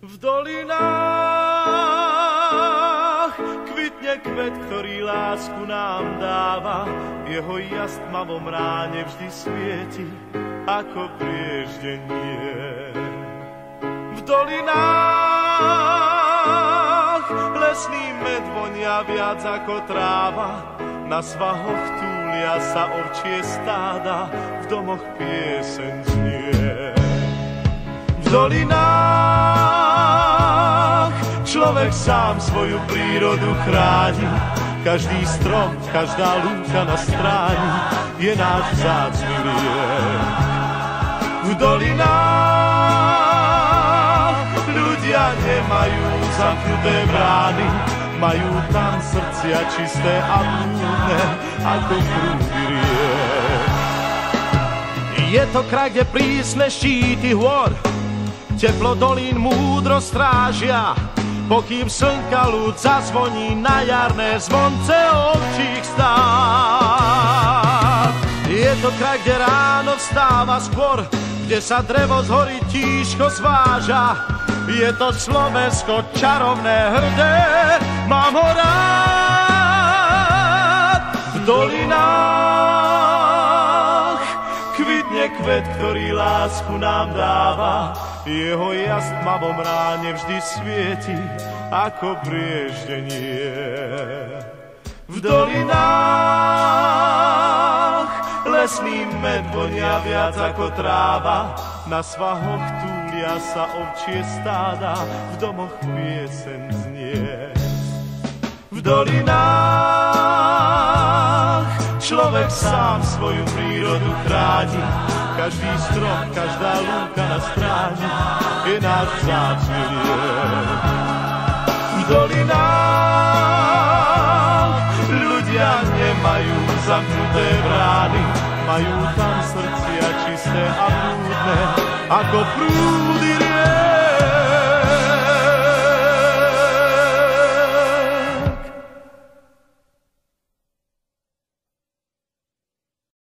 V dolinách kvitne kvet, ktorý lásku nám dáva. Jeho jas v tmavom ráne vždy svieti ako prieždenie. V dolinách lesný med vonia viac ako tráva. Na svahoch túlia sa ovčie stáda, v domoch pieseň znie. V dolinách človek sám svoju prírodu chráni. Každý strom, každá lúka na stráni je náš vzácny liek. V dolinách ľudia nemajú zamknuté brány, majú tam srdcia čisté a blúdne ako prúdy riek. Je to kraj, kde prísne štíty hôr teplo dolín múdro strážia, pokým slnka ľud zazvoní na jarné zvonce ovčích stád. Je to kraj, kde ráno vstáva skôr, kde sa drevo z hory tížko zváža. Je to Slovensko čarovné, hrdé, mám ho rád. V dolinách kvitne kvet, ktorý lásku nám dáva. Jeho jas v tmavom ráne vždy svieti ako prieždenie. V dolinách lesný med vonia viac ako tráva. Na svahoch túlia sa ovčie stáda, v domoch pieseň znie. V dolinách človek sám svoju prírodu chráni. Každý strom, každá lúka na stráni je náš vzácny liek. V dolinách ľudia nemajú zamknuté brány, majú tam srdcia čisté a blúdne ako prúdy riek.